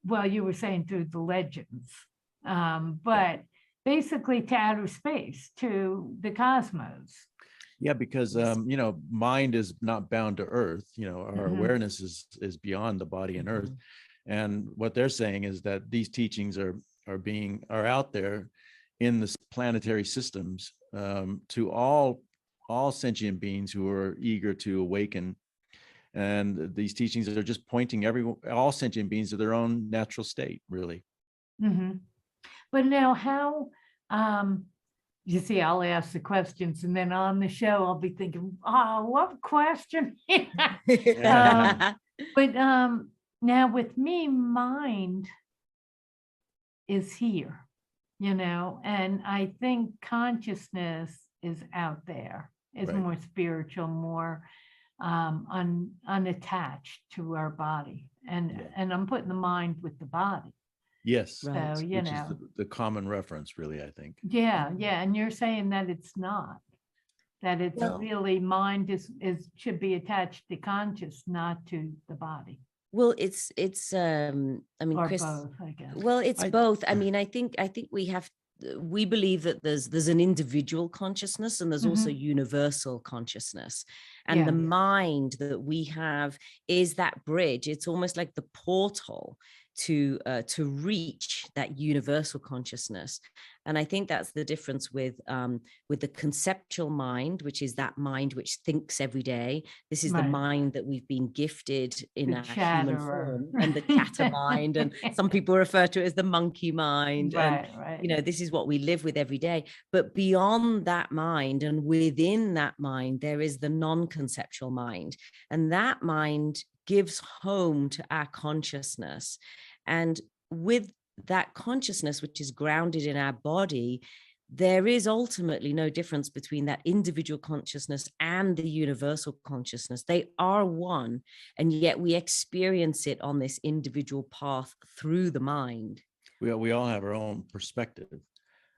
well, you were saying through the legends, but basically to outer space, to the cosmos. Yeah, because mind is not bound to earth. Our awareness is beyond the body and earth. And what they're saying is that these teachings are out there in the planetary systems, to all sentient beings who are eager to awaken. And these teachings are just pointing all sentient beings to their own natural state, really. But now how, you see, I'll ask the questions, and then on the show, I'll be thinking, oh, what question? But now with me, mind is here, and I think consciousness is out there, is more spiritual, more unattached to our body. And I'm putting the mind with the body. Yes. So, which is the common reference, really, I think. Yeah. And you're saying that it's not, that it's really mind should be attached to conscious, not to the body. Well, it's I mean, or Chris, both, I guess. Well, it's both. I mean, I think we believe that there's an individual consciousness and there's also universal consciousness. And the mind that we have is that bridge. It's almost like the portal to reach that universal consciousness. And I think that's the difference with the conceptual mind, which is that mind which thinks every day. This is the mind that we've been gifted in our human form, and the chatter mind, and some people refer to it as the monkey mind. And this is what we live with every day. But beyond that mind and within that mind, there is the non-conceptual mind, and that mind gives home to our consciousness. And with that consciousness, which is grounded in our body, there is ultimately no difference between that individual consciousness and the universal consciousness. They are one, and yet we experience it on this individual path through the mind. We all have our own perspective,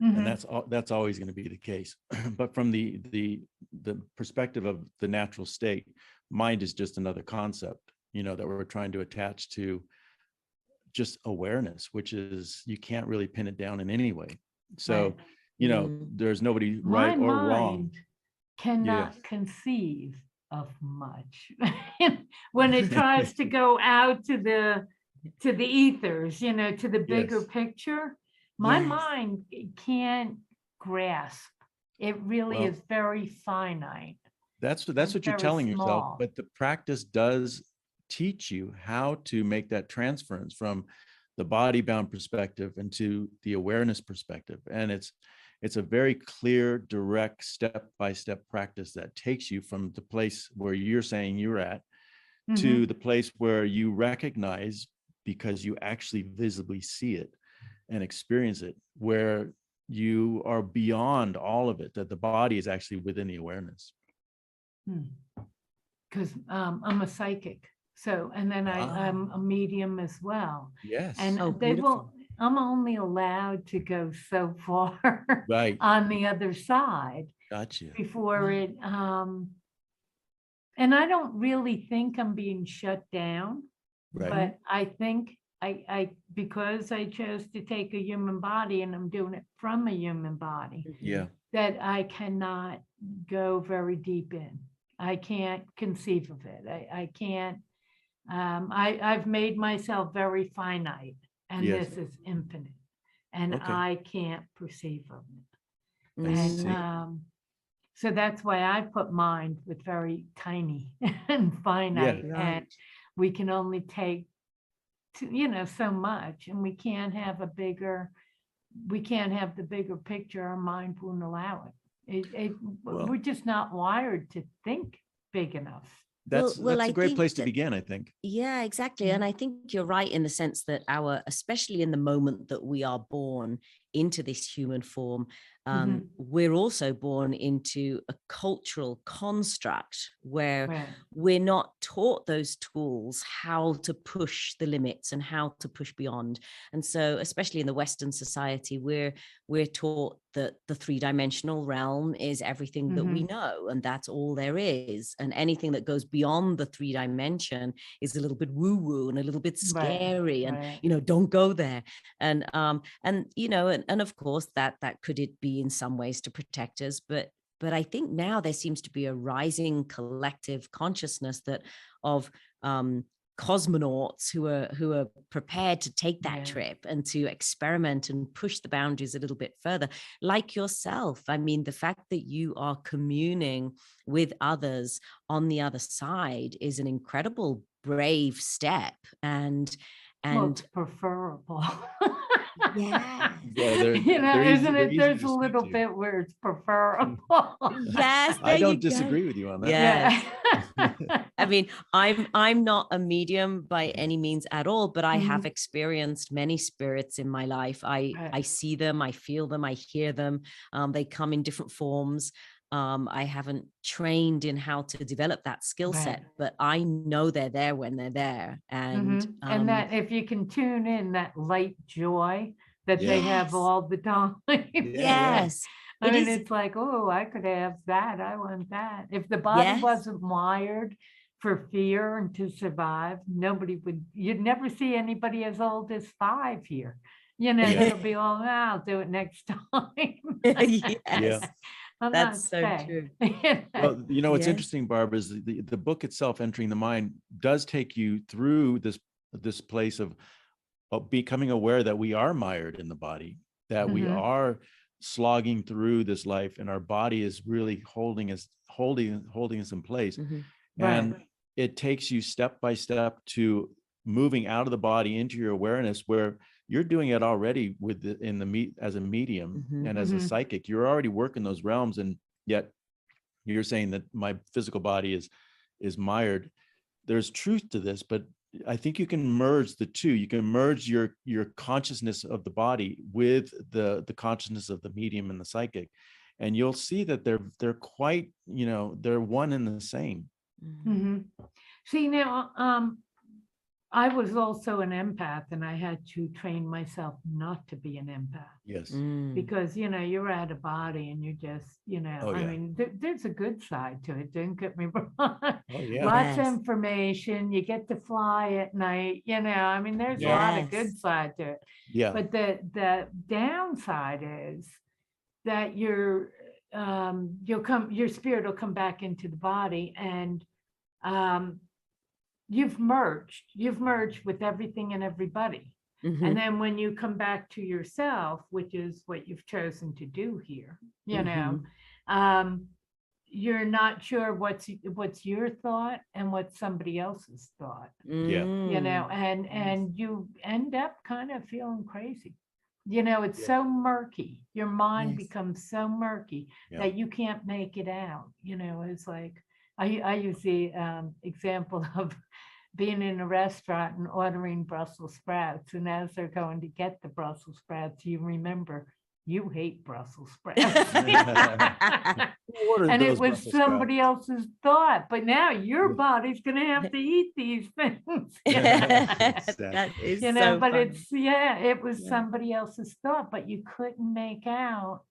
and that's always going to be the case. But from the perspective of the natural state, mind is just another concept, that we're trying to attach to just awareness, which is, you can't really pin it down in any way. So, there's nobody right or wrong. Cannot conceive of much when it tries to go out to the ethers, to the bigger picture. My mind can't grasp. It really is very finite. That's what you're telling yourself, but the practice does teach you how to make that transference from the body-bound perspective into the awareness perspective. And it's a very clear, direct, step-by-step practice that takes you from the place where you're saying you're at to the place where you recognize, because you actually visibly see it and experience it, where you are beyond all of it, that the body is actually within the awareness. Because I'm a psychic. So, and then I'm a medium as well. Yes. And I'm only allowed to go so far on the other side. Gotcha. Before it, and I don't really think I'm being shut down, but I think I because I chose to take a human body and I'm doing it from a human body, that I cannot go very deep in. I can't conceive of it. I can't. I've made myself very finite, and this is infinite, and I can't perceive of it. And so that's why I put mind with very tiny and finite, and we can only take, so much, and we can't have the bigger picture. Our mind won't allow it. We're just not wired to think big enough. That's a great place to begin, I think. Yeah, exactly. And I think you're right in the sense that especially in the moment that we are born, into this human form, Mm-hmm. we're also born into a cultural construct where Right. we're not taught those tools, how to push the limits and how to push beyond. And so, especially in the Western society, we're taught that the three-dimensional realm is everything that we know, and that's all there is. And anything that goes beyond the 3-dimension is a little bit woo-woo and a little bit scary, Right. and Right. you know, don't go there. And you know, and of course that could it be in some ways to protect us, but I think now there seems to be a rising collective consciousness that of cosmonauts who are prepared to take that trip and to experiment and push the boundaries a little bit further, like yourself. I mean, the fact that you are communing with others on the other side is an incredible brave step, and Well, it's preferable. yeah, Isn't it? There's a little bit where it's preferable. Yes, I don't disagree with you on that. Yes. I mean, I'm not a medium by any means at all, but I have experienced many spirits in my life. I see them, I feel them, I hear them. They come in different forms. I haven't trained in how to develop that skill set, but I know they're there when they're there. And that if you can tune in, that light joy that they have all the time. Yes. I mean, it's like, oh, I could have that. I want that. If the body wasn't wired for fear and to survive, you'd never see anybody as old as 5 here. It'll be all, I'll do it next time. Yes. I'm That's so not true. Well, what's interesting, Barbara, is the book itself, Entering the Mind, does take you through this place of becoming aware that we are mired in the body, that we are slogging through this life, and our body is really holding us in place. And it takes you step by step to moving out of the body into your awareness, where you're doing it already as a medium and as a psychic. You're already working those realms, and yet you're saying that my physical body is mired. There's truth to this, but I think you can merge the two. You can merge your consciousness of the body with the consciousness of the medium and the psychic, and you'll see that they're quite, they're one and the same. See, now, I was also an empath, and I had to train myself not to be an empath. Yes. Because, you're out of body and you just, I mean, there's a good side to it. Don't get me wrong. Oh, yeah. Lots of information. You get to fly at night, I mean, there's a lot of good side to it. Yeah. But the downside is that your spirit will come back into the body, and you've merged with everything and everybody. And then when you come back to yourself, which is what you've chosen to do here, you're not sure what's your thought and what's somebody else's thought. And you end up kind of feeling crazy. It's so murky. Your mind becomes so murky that you can't make it out. It's like, I use the example of being in a restaurant and ordering Brussels sprouts. And as they're going to get the Brussels sprouts, you remember you hate Brussels sprouts. And it was somebody else's thought. But now your body's going to have to eat these things. That is so but funny. it was somebody else's thought, but you couldn't make out.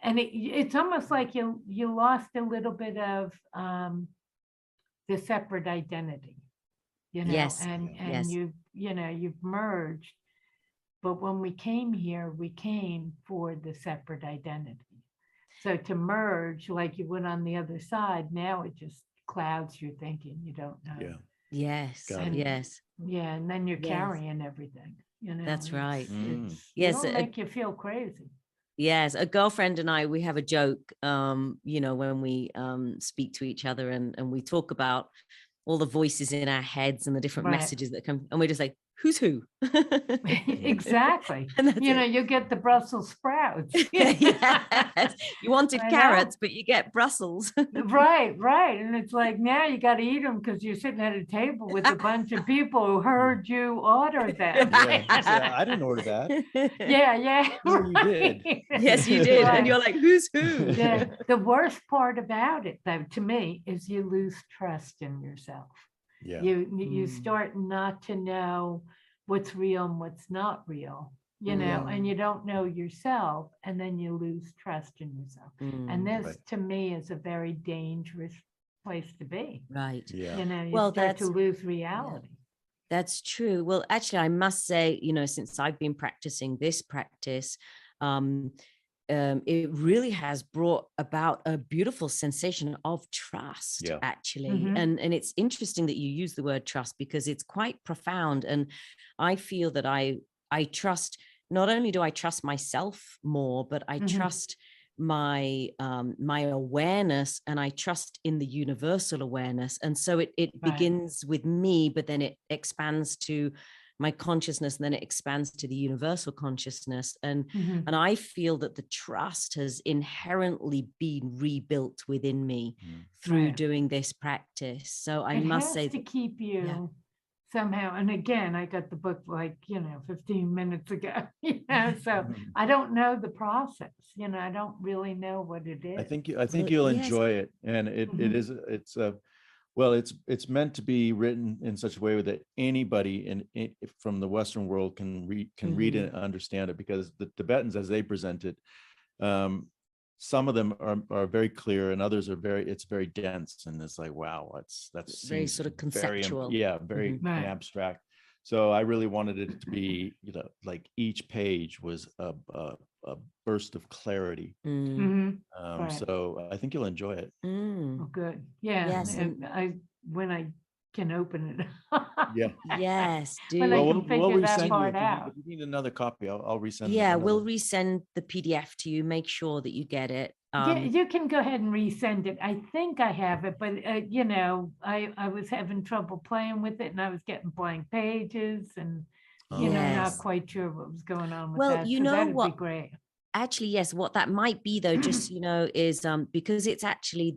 And it's almost like you lost a little bit of the separate identity, and you've merged. But when we came here, we came for the separate identity. So to merge, like you went on the other side, now it just clouds your thinking. You don't know. Yeah. Yes. Yeah, and then you're carrying everything. That's right. It'll make you feel crazy. Yes, a girlfriend and I, we have a joke, when we speak to each other, and we talk about all the voices in our heads and the different messages that come, and we're just like, who's who? Exactly. And that's You know, it. you get the Brussels sprouts. Yes. You wanted I know. carrots, but you get Brussels. Right, right. And it's like, now you got to eat them because you're sitting at a table with a bunch of people who heard you order them. Yeah, you say, I didn't order that. Yeah, yeah. No, you did. right. Yes, you did. Right. And you're like, who's who? The worst part about it, though, to me, is you lose trust in yourself. Yeah. You start not to know what's real and what's not real, you know, and you don't know yourself, and then you lose trust in yourself. And this, Right. to me, is a very dangerous place to be. Right. Yeah. You know, you Well, start to that's- lose reality. That's true. Well, actually, I must say, you know, since I've been practicing this practice, it really has brought about a beautiful sensation of trust, Yeah. actually. And it's interesting that you use the word trust, because it's quite profound. And I feel that I trust, not only do I trust myself more, but I trust my my awareness, and I trust in the universal awareness. And so it begins with me, but then it expands to my consciousness, and then it expands to the universal consciousness. And I feel that the trust has inherently been rebuilt within me through doing this practice. So I must say, to keep you somehow. And again, I got the book like, 15 minutes ago, so I don't know the process, I don't really know what it is. I think you'll enjoy it. And it's meant to be written in such a way that anybody from the Western world can read it and understand it, because the Tibetans, as they present it, some of them are very clear, and others are very dense, and it's like, wow, that's very sort of conceptual. Very abstract. So I really wanted it to be, like each page was a burst of clarity. So I think you'll enjoy it. Oh, good. Yeah. Yes, and when I can open it. Yeah. Yes, do. When I can figure we'll that resend part you. out. If you need another copy, I'll resend. Yeah, another. we'll resend the PDF to you. Make sure that you get it. Yeah, you can go ahead and resend it. I think I have it, but I was having trouble playing with it, and I was getting blank pages, and not quite sure what was going on with that. Well, you so know that'd what? be great. Actually, yes, what that might be, though, just so you know, is because it's actually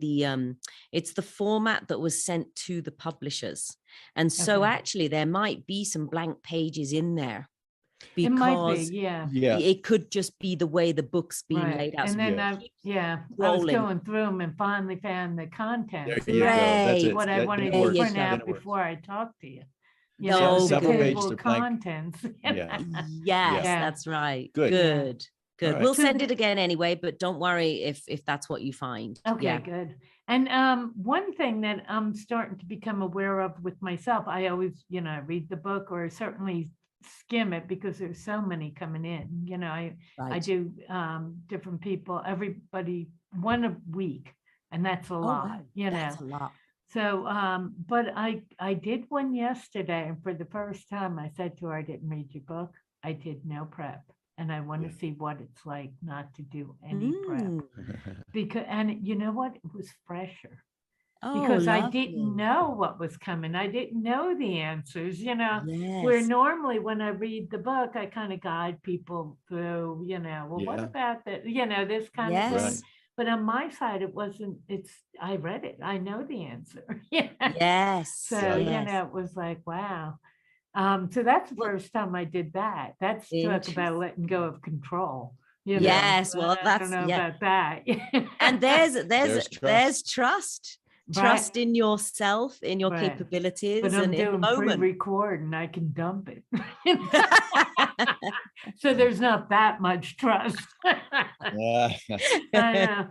it's the format that was sent to the publishers. And so actually there might be some blank pages in there, because it might be, yeah. It could just be the way the book's being laid out. And then I was going through them and finally found the contents. There you go. That's it. What I wanted to print out before I talked to you. No, the page table to of contents. Yes, that's right. Good. Good. Right. We'll send it again anyway, but don't worry if that's what you find. Okay, good. And one thing that I'm starting to become aware of with myself, I always, read the book or certainly skim it, because there's so many coming in. I do different people, everybody, one a week, and that's a lot. Wow. That's a lot. So, but I did one yesterday, and for the first time, I said to her, I didn't read your book. I did no prep. And I want to see what it's like not to do any prep. And you know what? It was fresher. Because I didn't know what was coming. I didn't know the answers, where normally when I read the book, I kind of guide people through, what about that, this kind of thing. Right. But on my side, I read it. I know the answer. Yes. So, it was like, wow. So that's the first time I did that. That's talk about letting go of control. Yes, well, I don't know about that. And there's trust. Trust in yourself, in your capabilities. But I'm and in the doing moment. pre-record and I can dump it. So there's not that much trust. I know.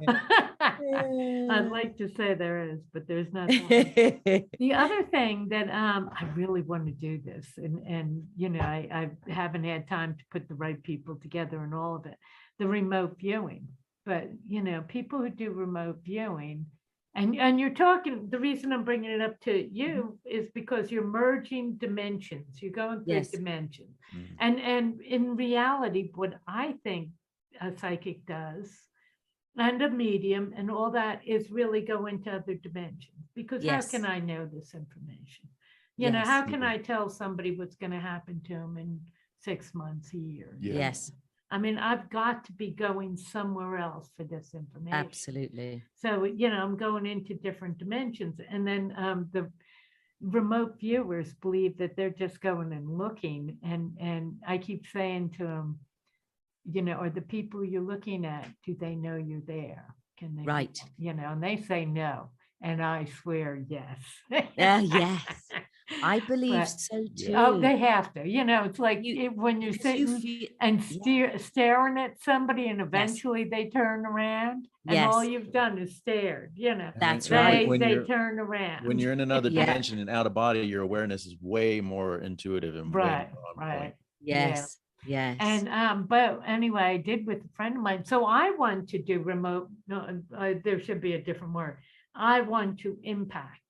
I'd like to say there is, but there's not. The other thing that I really want to do this, and I haven't had time to put the right people together and all of it, the remote viewing. But people who do remote viewing, and you're talking, the reason I'm bringing it up to you is because you're merging dimensions. You're going through dimensions. And in reality, what I think a psychic does, and a medium and all that, is really go into other dimensions. Because how can I know this information? You know, Yes. how can I tell somebody what's going to happen to them in 6 months, a year? Yeah. Yes, I mean, I've got to be going somewhere else for this information. absolutely. So, you know, I'm going into different dimensions. And then the remote viewers believe that they're just going and looking. And I keep saying to them, you know, are the people you're looking at, do they know you're there? Can they, Right. you know, and they say no. And I swear, yes. Yes, I believe But- so too. Oh, they have to, you know, it's like when you're Because you sitting feel, and yeah. staring at somebody and eventually they turn around and all Yes. you've done is stared, you know. That's And right. when They you're- turn around. When you're in another Yeah. dimension and out of body, your awareness is way more intuitive and way Right, more on right. point. Yes, yes. And but anyway, I did with a friend of mine. So I want to do remote, no, there should be a different word. I want to impact.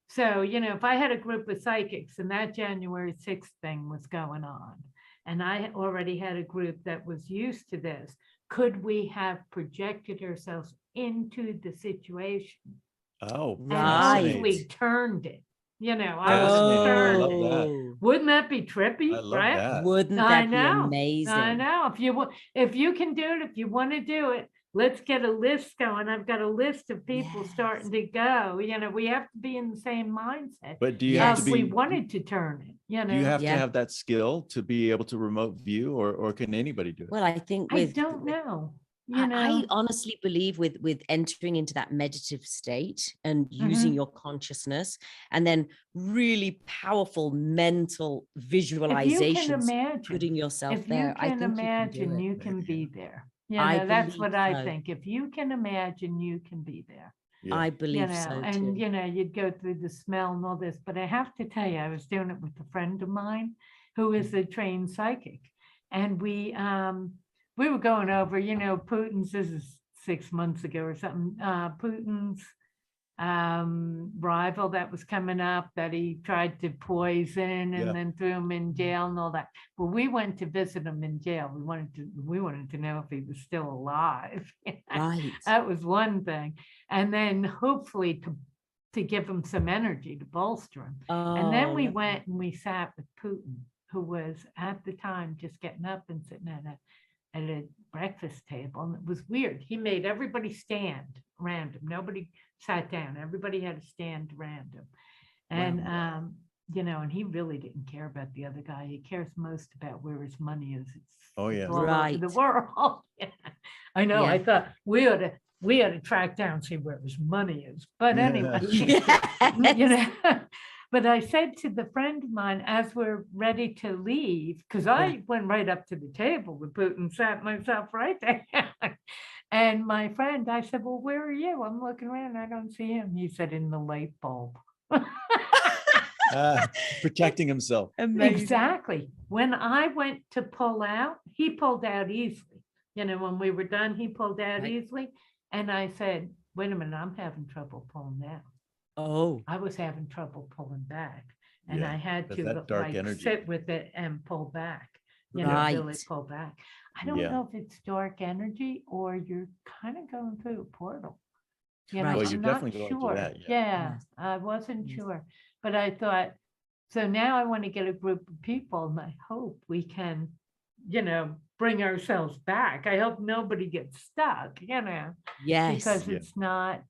So, you know, if I had a group of psychics and that January 6th thing was going on, and I already had a group that was used to this, could we have projected ourselves into the situation Oh, and Right. hopefully turned it? You know, I would have Fascinating. I turned love it. that. Oh, Wouldn't that be trippy? I love right? that. wouldn't I that be know, amazing? I know. If you can do it, if you want to do it, let's get a list going. I've got a list of people Yes. starting to go. You know, we have to be in the same mindset. But do you have Yes. to We be, wanted to turn it, you do you know. have Yeah. to have that skill to be able to remote view, or can anybody do it? Well, I think I with don't know, you I know. honestly believe with entering into that meditative state and using your consciousness and then really powerful mental If you can visualizations, imagine, putting yourself if you there, I can think imagine, you you Maybe, can yeah. be there. You I know, that's believe what I so. think. If you can imagine, you can be there. Yeah. I You believe know, so and too. you know, you'd go through the smell and all this, but I have to tell you, I was doing it with a friend of mine who is a trained psychic. And we were going over, you know, Putin's, this is 6 months ago or something, Putin's rival that was coming up that he tried to poison and Yeah. then threw him in jail and all that. Well, we went to visit him in jail. We wanted to know if he was still alive. Right. That was one thing. And then hopefully to give him some energy to bolster him. And then Oh, we lovely. went and we sat with Putin, who was at the time just getting up and sitting at a breakfast table. And it was weird. He made everybody stand around him. Nobody sat down. Everybody had to stand around him. And you know, and he really didn't care about the other guy. He cares most about where his money is. Oh, yeah. It's all over Right. the world. Yeah. I know. I Yeah. thought we ought to track down, see where his money is. But anyway, you Yes. know, but I said to the friend of mine as we're ready to leave, because I went right up to the table with Putin, sat myself right there. And my friend, I said, well, where are you? I'm looking around, I don't see him. He said, in the light bulb. Protecting himself. Exactly. When I went to pull out, he pulled out easily. You know, when we were done, he pulled out Right. easily. And I said, wait a minute, I'm having trouble pulling out. Oh, I was having trouble pulling back. And Yeah, I had that's to that dark like energy. sit with it and pull back. You know, really Right. pull back. I don't Yeah. know if it's dark energy or you're kind of going through a portal. You know, Right. Well, you're I'm not definitely going through sure. that, Yeah, Yes. I wasn't Yes. sure. But I thought, so now I want to get a group of people and I hope we can, you know, bring ourselves back. I hope nobody gets stuck, you know, yes. because Yeah. it's not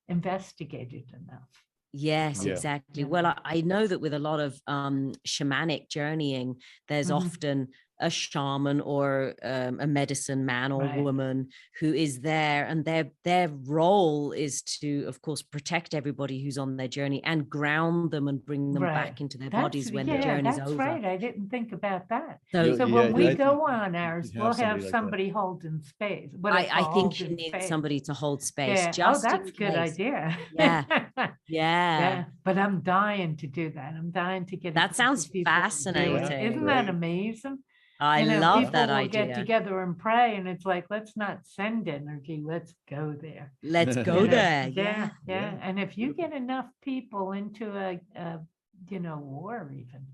investigated enough. Yes, Yeah. exactly. Yeah. Well, I know that with a lot of shamanic journeying, there's Mhm. often a shaman or a medicine man or Right. woman who is there, and their role is to, of course, protect everybody who's on their journey and ground them and bring them Right. back into their bodies when the Yeah, journey's that's over. right. I didn't think about that. So, So Yeah, when we I go think on you ours, should we'll have somebody have like that. somebody holding space. What I it's called, think you holding need space. somebody to hold space. Yeah. Just Oh, in that's a good case. idea. Yeah. Yeah, Yeah. but I'm dying to do that. I'm dying to get. a That group of sounds people to do it. fascinating. Isn't that Great. amazing? I You know, love people that will get idea. together and pray, and it's like, let's not send energy. Let's go there. Let's You go know? there. Yeah, Yeah. yeah. And if you Beautiful. get enough people into a you know, war, even,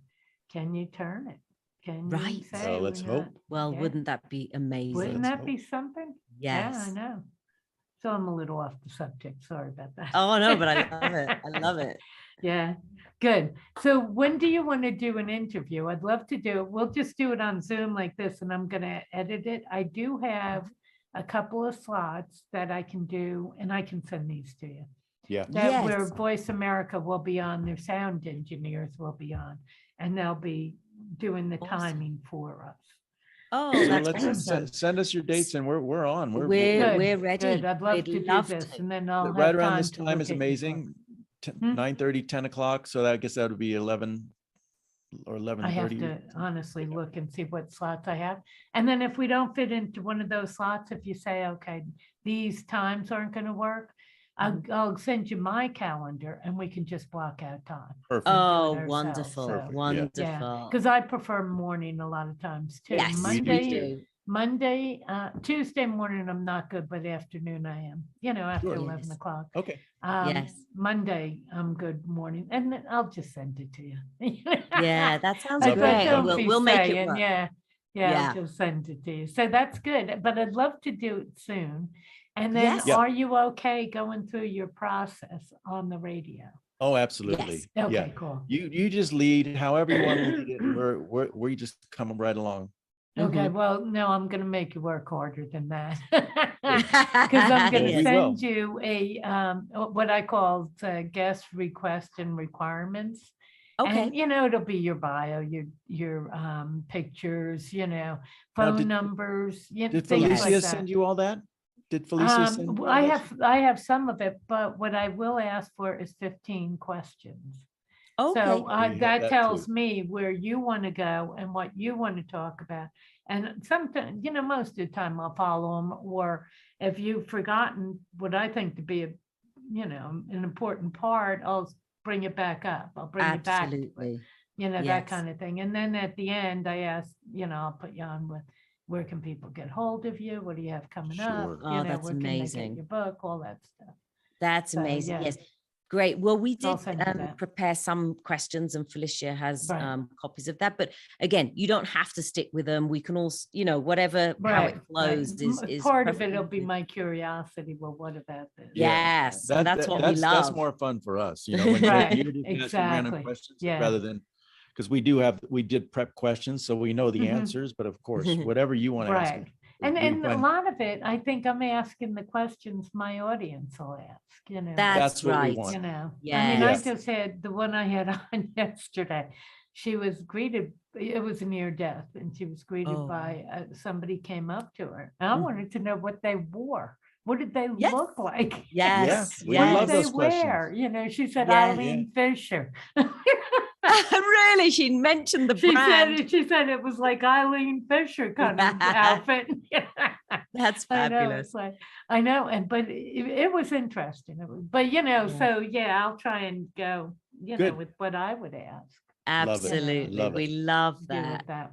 can you turn it? Can you Right. say? Oh, let's we're not- hope. Well, yeah. wouldn't that be amazing? Wouldn't Let's that hope. be something? Yes. Yeah, I know. So I'm a little off the subject. Sorry about that. Oh no, but I love it. I love it. Yeah, good. So when do you want to do an interview? I'd love to do it. We'll just do it on Zoom like this, and I'm going to edit it. I do have a couple of slots that I can do, and I can send these to you. Yeah. That where Yes. Voice America will be on, their sound engineers will be on, and they'll be doing the Awesome. timing for us. Oh, So that's let's awesome. send us your dates and we're on. We're Good, ready. Good. I'd love We'd to do love this, to. and then I'll right have around time this to time look is at your book. amazing. Hmm? 9:30, 10 o'clock. So I guess that would be 11 or I have 11:30. to honestly look and see what slots I have. And then if we don't fit into one of those slots, if you say, okay, these times aren't going to work, I'll send you my calendar and we can just block out time. Perfect. Oh, ourselves, wonderful, so, Perfect, yeah. wonderful. Yeah, because I prefer morning a lot of times too. Yes, We do too. Monday, Tuesday morning, I'm not good, but afternoon I am, after Sure. 11 Yes. o'clock. Okay. Yes. Monday, I'm good morning, and then I'll just send it to you. Yeah, that sounds I Love it, great. don't love be We'll make it saying, work. Yeah, Yeah. I'll just send it to you. So that's good, but I'd love to do it soon. And then Yes. Yeah. are you okay going through your process on the radio? Oh, absolutely. Yes. Okay, Yeah. cool. You just lead however you want to lead it. We just come right along. Okay, Mhm. well, no, I'm gonna make you work harder than that. Because I'm gonna We will. send you what I call guest request and requirements. Okay. And, it'll be your bio, your pictures, Now, phone did- numbers, Did things like Felicia that. send you all that? Did Felicia send you all I this? have some of it, but what I will ask for is 15 questions. Okay. So We have that that tells too. me where you want to go and what you want to talk about. And sometimes, most of the time I'll follow them, or if you've forgotten what I think to be an important part, I'll bring it back up. I'll bring it back to it, Absolutely. that Yes. kind of thing. And then at the end, I ask, I'll put you on with where can people get hold of you? What do you have coming up? Sure. Oh, that's where can they get amazing. your book? All that stuff. That's So, amazing. yeah. Yes. Great. Well, we I'll did send you that. prepare some questions, and Felicia has Right. copies of that. But again, you don't have to stick with them. We can also, whatever, how it flows is part of it will be preferably- my curiosity. Well, what about this? Yes, and that's what we That's love. more fun for us, when Right, you're just asking random exactly. questions Yeah. rather than, because we did prep questions, so we know the Mhm. answers, but of course, whatever you want to ask. Right. And we a find- lot of it, I think I'm asking the questions my audience will ask, That's what we right. want. I mean, Yes. I just had the one I had on yesterday. She was greeted, it was a near death, and she was greeted Oh. by somebody came up to her. And I Mhm. wanted to know what they wore. What did they Yes. look like? Yes. we What love did they those wear? questions. She said Yes. Eileen Fisher. Really? She mentioned the She brand. said it was like Eileen Fisher kind of outfit. That's I know, fabulous. it's like, I know, but it was interesting. But so yeah, I'll try and go, Good. with what I would ask. Love it. Absolutely. Love it. We love Do it that. that